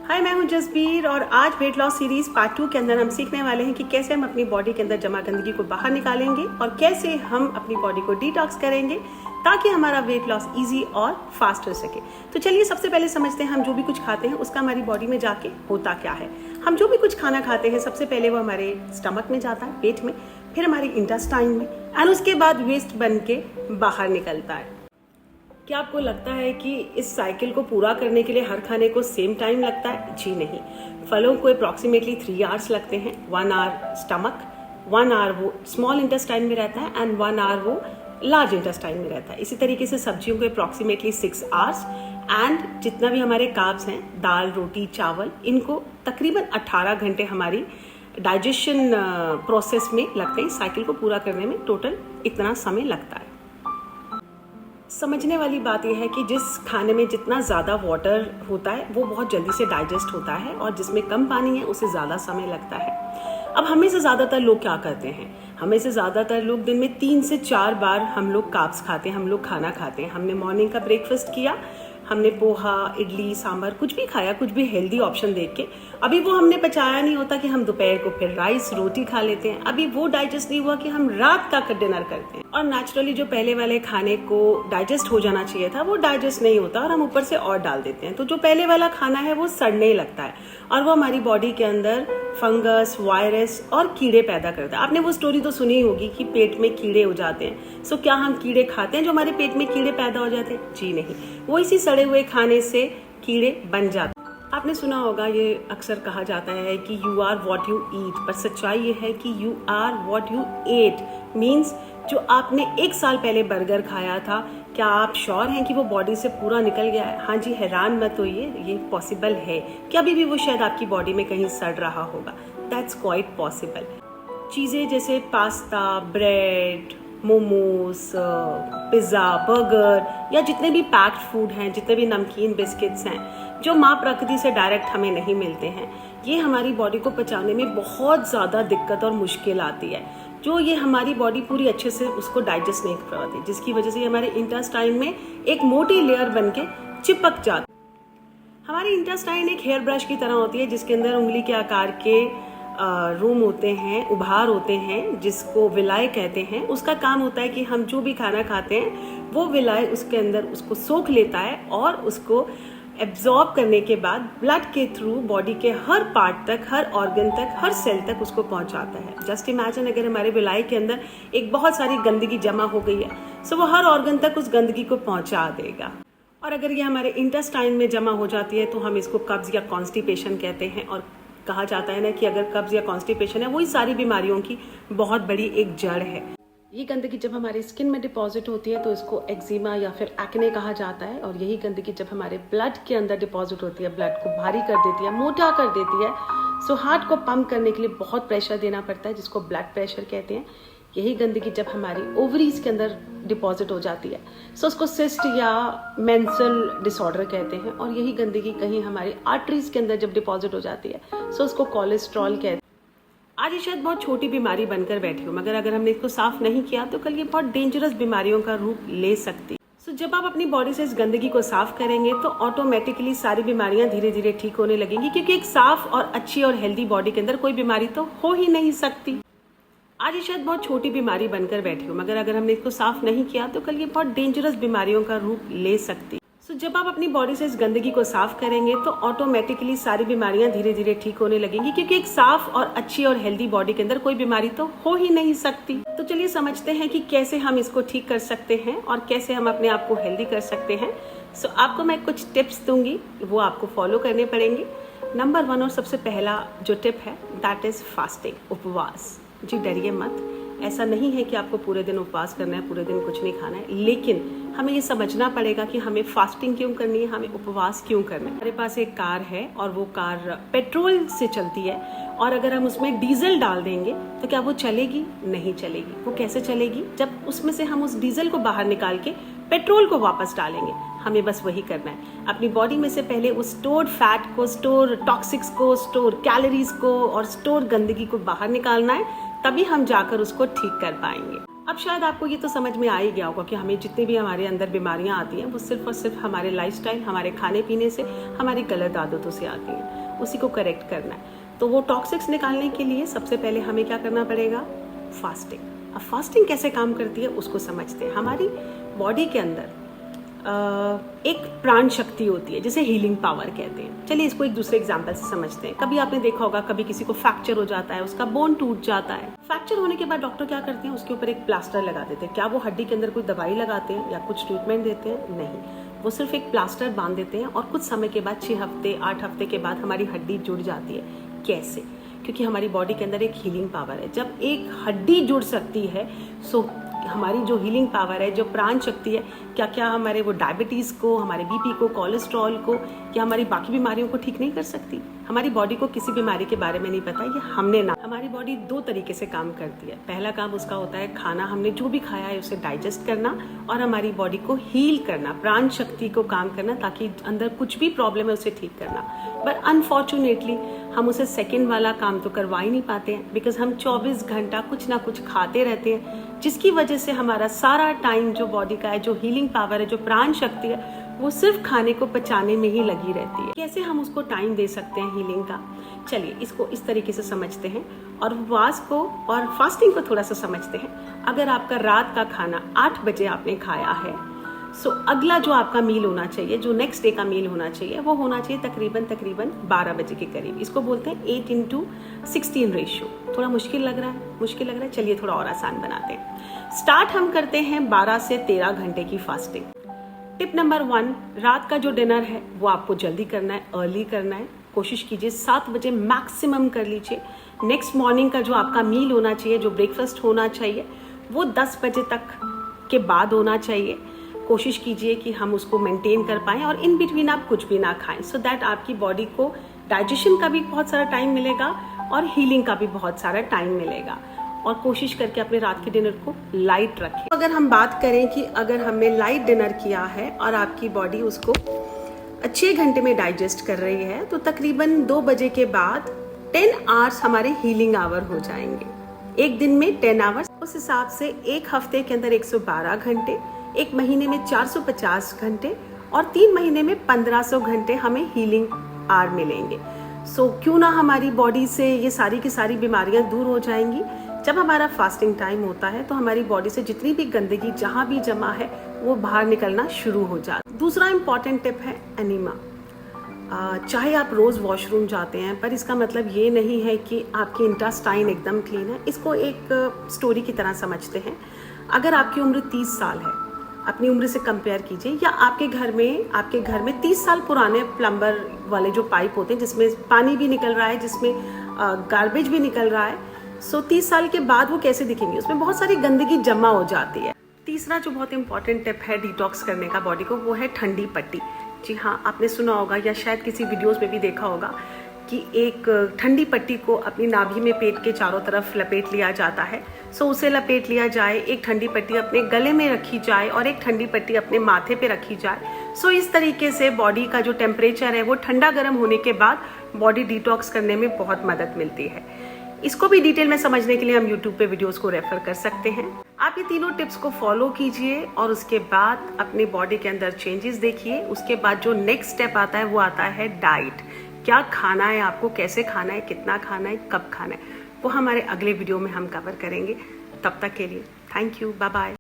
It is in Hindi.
हाय, मैं हूं जसबीर और आज वेट लॉस सीरीज पार्ट 2 के अंदर हम सीखने वाले हैं कि कैसे हम अपनी बॉडी के अंदर जमा गंदगी को बाहर निकालेंगे और कैसे हम अपनी बॉडी को डिटॉक्स करेंगे ताकि हमारा वेट लॉस इजी और फास्ट हो सके। तो चलिए सबसे पहले समझते हैं हम जो भी कुछ खाते हैं उसका हमारी बॉडी में जाके होता क्या है। हम जो भी कुछ खाना खाते हैं सबसे पहले वो हमारे स्टमक में जाता है, पेट में, फिर हमारे इंटेस्टाइन में एंड उसके बाद वेस्ट बन के बाहर निकलता है। क्या आपको लगता है कि इस साइकिल को पूरा करने के लिए हर खाने को सेम टाइम लगता है? जी नहीं। फलों को अप्रॉक्सीमेटली 3 आवर्स लगते हैं। 1 आवर स्टमक, 1 आवर वो स्मॉल इंटेस्टाइन में रहता है एंड 1 आवर वो लार्ज इंटेस्टाइन में रहता है। इसी तरीके से सब्जियों को अप्रॉक्सीमेटली 6 आवर्स एंड जितना भी हमारे कार्ब्स हैं, दाल, रोटी, चावल, इनको तकरीबन 18 घंटे हमारी डाइजेशन प्रोसेस में लगते हैं। साइकिल को पूरा करने में टोटल इतना समय लगता है। समझने वाली बात यह है कि जिस खाने में जितना ज़्यादा वाटर होता है वो बहुत जल्दी से डाइजेस्ट होता है और जिसमें कम पानी है उसे ज़्यादा समय लगता है। अब हमें से ज़्यादातर लोग क्या करते हैं? हमें से ज़्यादातर लोग दिन में 3 से 4 बार हम लोग कार्ब्स खाते हैं, हम लोग खाना खाते हैं। हमने मॉर्निंग का ब्रेकफास्ट किया, हमने पोहा, इडली, सांभर कुछ भी खाया, कुछ भी हेल्दी ऑप्शन देख के। अभी वो हमने पचाया नहीं होता कि हम दोपहर को फिर राइस रोटी खा लेते हैं। अभी वो डाइजेस्ट नहीं हुआ कि हम रात का डिनर करते हैं और नेचुरली जो पहले वाले खाने को डाइजेस्ट हो जाना चाहिए था वो डाइजेस्ट नहीं होता और हम ऊपर से और डाल देते हैं। तो जो पहले वाला खाना है वो सड़ने लगता है और वो हमारी बॉडी के अंदर फंगस, वायरस और कीड़े पैदा करता है। आपने वो स्टोरी तो सुनी होगी कि पेट में कीड़े हो जाते हैं। सो क्या हम कीड़े खाते हैं जो हमारे पेट में कीड़े पैदा हो जाते हैं? जी नहीं। वो इसी सड़े हुए खाने से कीड़े बन जाते हैं। आपने सुना होगा, ये अक्सर कहा जाता है कि you are what you eat, पर सच्चाई ये है कि you are what you ate. Means जो आपने 1 साल पहले बर्गर खाया था, क्या आप श्योर हैं कि वो बॉडी से पूरा निकल गया है? हाँ जी, हैरान मत होइए, ये पॉसिबल है कि अभी भी वो शायद आपकी बॉडी में कहीं सड़ रहा होगा। That's quite possible. चीज़ें जैसे pasta, bread, momos, pizza, burger या जितने भी पैक्ड फूड हैं, जितने भी नमकीन बिस्किट्स हैं जो माँ प्रकृति से डायरेक्ट हमें नहीं मिलते हैं, ये हमारी बॉडी को पचाने में बहुत ज़्यादा दिक्कत और मुश्किल आती है। जो ये हमारी बॉडी पूरी अच्छे से उसको डाइजेस्ट नहीं कर पाती, जिसकी वजह से हमारे इंटेस्टाइन में एक मोटी लेयर बन के चिपक जाती है। हमारी इंटेस्टाइन एक हेयर ब्रश की तरह होती है जिसके अंदर उंगली के आकार के रूम होते हैं, उभार होते हैं, जिसको विलाय कहते हैं। उसका काम होता है कि हम जो भी खाना खाते हैं वो विलाय उसके अंदर उसको सोख लेता है और उसको एब्जॉर्ब करने के बाद ब्लड के थ्रू बॉडी के हर पार्ट तक, हर ऑर्गन तक, हर सेल तक उसको पहुंचाता है। जस्ट इमेजिन अगर हमारे विलाय के अंदर एक बहुत सारी गंदगी जमा हो गई है, सो वो हर ऑर्गन तक उस गंदगी को पहुंचा देगा। और अगर ये हमारे इंटेस्टाइन में जमा हो जाती है तो हम इसको कब्ज या कॉन्स्टिपेशन कहते हैं। और कहा जाता है ना कि अगर कब्ज या कॉन्स्टिपेशन है वही सारी बीमारियों की बहुत बड़ी एक जड़ है। ये गंदगी जब हमारी स्किन में डिपॉजिट होती है तो इसको एक्जिमा या फिर एक्ने कहा जाता है। और यही गंदगी जब हमारे ब्लड के अंदर डिपॉजिट होती है, ब्लड को भारी कर देती है, मोटा कर देती है। सो हार्ट को पंप करने के लिए बहुत प्रेशर देना पड़ता है, जिसको ब्लड प्रेशर कहते हैं। यही गंदगी जब हमारी ओवरीज के अंदर डिपॉजिट हो जाती है सो उसको सिस्ट या मेंस्ट्रुअल डिसऑर्डर कहते हैं। और यही गंदगी कहीं हमारी आर्टरीज के अंदर जब डिपॉजिट हो जाती है सो उसको कोलेस्ट्रॉल कहते हैं। आज ये शायद बहुत छोटी बीमारी बनकर बैठी हो, मगर अगर हमने इसको साफ नहीं किया तो कल ये बहुत डेंजरस बीमारियों का रूप ले सकती है। सो जब आप अपनी बॉडी से इस गंदगी को साफ करेंगे तो ऑटोमेटिकली सारी बीमारियां धीरे धीरे ठीक होने लगेंगी, क्योंकि एक साफ और अच्छी और हेल्दी बॉडी के अंदर कोई बीमारी तो हो ही नहीं सकती। आज ये शायद बहुत छोटी बीमारी बनकर बैठी हो, मगर अगर हमने इसको साफ नहीं किया तो कल ये बहुत डेंजरस बीमारियों का रूप ले सकती है। सो जब आप अपनी बॉडी से इस गंदगी को साफ करेंगे तो ऑटोमेटिकली सारी बीमारियां धीरे धीरे ठीक होने लगेंगी, क्योंकि एक साफ और अच्छी और हेल्दी बॉडी के अंदर कोई बीमारी तो हो ही नहीं सकती। तो चलिए समझते हैं कि कैसे हम इसको ठीक कर सकते हैं और कैसे हम अपने आप को हेल्दी कर सकते हैं। सो आपको मैं कुछ टिप्स दूंगी, वो आपको फॉलो करने पड़ेंगे। नंबर 1 और सबसे पहला जो टिप है दैट इज फास्टिंग, उपवास। जी डरिए मत, ऐसा नहीं है कि आपको पूरे दिन उपवास करना है, पूरे दिन कुछ नहीं खाना है, लेकिन हमें ये समझना पड़ेगा कि हमें फास्टिंग क्यों करनी है, हमें उपवास क्यों करना है। हमारे पास एक कार है और वो कार पेट्रोल से चलती है और अगर हम उसमें डीजल डाल देंगे तो क्या वो चलेगी? नहीं चलेगी। वो कैसे चलेगी? जब उसमें से हम उस डीजल को बाहर निकाल के पेट्रोल को वापस डालेंगे। हमें बस वही करना है। अपनी बॉडी में से पहले उस स्टोर्ड फैट को, स्टोर टॉक्सिक्स को, स्टोर कैलोरीज को और स्टोर गंदगी को बाहर निकालना है, तभी हम जाकर उसको ठीक कर पाएंगे। अब शायद आपको ये तो समझ में आ ही गया होगा कि हमें जितनी भी हमारे अंदर बीमारियां आती हैं वो सिर्फ और सिर्फ हमारे लाइफस्टाइल, हमारे खाने पीने से, हमारी गलत आदतों से आती हैं। उसी को करेक्ट करना है। तो वो टॉक्सिक्स निकालने के लिए सबसे पहले हमें क्या करना पड़ेगा? फास्टिंग। अब फास्टिंग कैसे काम करती है उसको समझते हैं। हमारी बॉडी के अंदर एक प्राण शक्ति होती है जिसे हीलिंग पावर कहते हैं। चलिए इसको एक दूसरे एग्जांपल से समझते हैं। कभी आपने देखा होगा, कभी किसी को फ्रैक्चर हो जाता है, उसका बोन टूट जाता है। फ्रैक्चर होने के बाद डॉक्टर क्या करते हैं? उसके ऊपर एक प्लास्टर लगा देते हैं। क्या वो हड्डी के अंदर कोई दवाई लगाते हैं या कुछ ट्रीटमेंट देते हैं? नहीं, वो सिर्फ एक प्लास्टर बांध देते हैं और कुछ समय के बाद 6 हफ्ते 8 हफ्ते के बाद हमारी हड्डी जुड़ जाती है। कैसे? क्योंकि हमारी बॉडी के अंदर एक हीलिंग पावर है। जब एक हड्डी जुड़ सकती है, सो हमारी जो हीलिंग पावर है, जो प्राण शक्ति है, क्या क्या हमारे वो डायबिटीज़ को, हमारे बीपी को, कोलेस्ट्रॉल को या हमारी बाकी बीमारियों को ठीक नहीं कर सकती? हमारी बॉडी को किसी बीमारी के बारे में नहीं पता, ये हमने ना। हमारी बॉडी 2 तरीके से काम करती है। पहला काम उसका होता है खाना, हमने जो भी खाया है उसे डाइजेस्ट करना और हमारी बॉडी को हील करना, प्राण शक्ति को काम करना, ताकि अंदर कुछ भी प्रॉब्लम है उसे ठीक करना। बट अनफॉर्चुनेटली हम उसे सेकेंड वाला काम तो करवा ही नहीं पाते हैं, बिकॉज हम 24 घंटा कुछ ना कुछ खाते रहते हैं, जिसकी वजह से हमारा सारा टाइम जो बॉडी का है, जो हीलिंग पावर है, जो प्राण शक्ति है, वो सिर्फ खाने को पचाने में ही लगी रहती है। कैसे हम उसको टाइम दे सकते हैं हीलिंग का? चलिए इसको इस तरीके से समझते हैं और उपवास को और फास्टिंग को थोड़ा सा समझते हैं। अगर आपका रात का खाना 8 बजे आपने खाया है, सो अगला जो आपका मील होना चाहिए, जो नेक्स्ट डे का मील होना चाहिए, वो होना चाहिए तकरीबन 12 बजे के करीब। इसको बोलते हैं 8:16 रेशियो। थोड़ा मुश्किल लग रहा है? चलिए थोड़ा और आसान बनाते हैं। स्टार्ट हम करते हैं 12 से 13 घंटे की फास्टिंग। टिप नंबर 1, रात का जो डिनर है वो आपको जल्दी करना है, अर्ली करना है। कोशिश कीजिए 7 बजे मैक्सिमम कर लीजिए। नेक्स्ट मॉर्निंग का जो आपका मील होना चाहिए, जो ब्रेकफास्ट होना चाहिए, वो 10 बजे तक के बाद होना चाहिए। कोशिश कीजिए कि हम उसको मेंटेन कर पाएं और इन बिटवीन आप कुछ भी ना खाएं, सो दैट आपकी बॉडी को डाइजेशन का भी बहुत सारा टाइम मिलेगा और हीलिंग का भी बहुत सारा टाइम मिलेगा। और कोशिश करके अपने रात के डिनर को लाइट रखें। अगर हम बात करें कि अगर हमने लाइट डिनर किया है और आपकी बॉडी उसको 6 घंटे में डाइजेस्ट कर रही है, तो तकरीबन 2 बजे के बाद 10 आवर्स हमारे हीलिंग आवर हो जाएंगे। एक दिन में 10 आवर्स, उस हिसाब से एक हफ्ते के अंदर 112 घंटे, एक महीने में 450 घंटे और 3 महीने में 1500 घंटे हमें हीलिंग आवर मिलेंगे। सो क्यों ना हमारी बॉडी से ये सारी की सारी बीमारियां दूर हो जाएंगी। जब हमारा फास्टिंग टाइम होता है तो हमारी बॉडी से जितनी भी गंदगी जहाँ भी जमा है वो बाहर निकलना शुरू हो जाता है। दूसरा इम्पॉर्टेंट टिप है एनीमा। चाहे आप रोज़ वॉशरूम जाते हैं, पर इसका मतलब ये नहीं है कि आपकी इंटेस्टाइन एकदम क्लीन है। इसको एक स्टोरी की तरह समझते हैं। अगर आपकी उम्र 30 साल है, अपनी उम्र से कंपेयर कीजिए, या आपके घर में 30 साल पुराने प्लम्बर वाले जो पाइप होते हैं जिसमें पानी भी निकल रहा है, जिसमें गार्बेज भी निकल रहा है, सो 30 साल के बाद वो कैसे दिखेंगे? उसमें बहुत सारी गंदगी जमा हो जाती है। तीसरा जो बहुत इंपॉर्टेंट टिप है डिटॉक्स करने का बॉडी को, वो है ठंडी पट्टी। जी हाँ, आपने सुना होगा या शायद किसी वीडियोस में भी देखा होगा कि एक ठंडी पट्टी को अपनी नाभि में पेट के चारों तरफ लपेट लिया जाता है। सो उसे लपेट लिया जाए, एक ठंडी पट्टी अपने गले में रखी जाए और एक ठंडी पट्टी अपने माथे पे रखी जाए। सो इस तरीके से बॉडी का जो टेम्परेचर है वो ठंडा गर्म होने के बाद बॉडी डिटॉक्स करने में बहुत मदद मिलती है। इसको भी डिटेल में समझने के लिए हम YouTube पे वीडियोस को रेफर कर सकते हैं। आप ये तीनों टिप्स को फॉलो कीजिए और उसके बाद अपने बॉडी के अंदर चेंजेस देखिए। उसके बाद जो नेक्स्ट स्टेप आता है वो आता है डाइट। क्या खाना है आपको, कैसे खाना है, कितना खाना है, कब खाना है, वो हमारे अगले वीडियो में हम कवर करेंगे। तब तक के लिए थैंक यू, बाय बाय।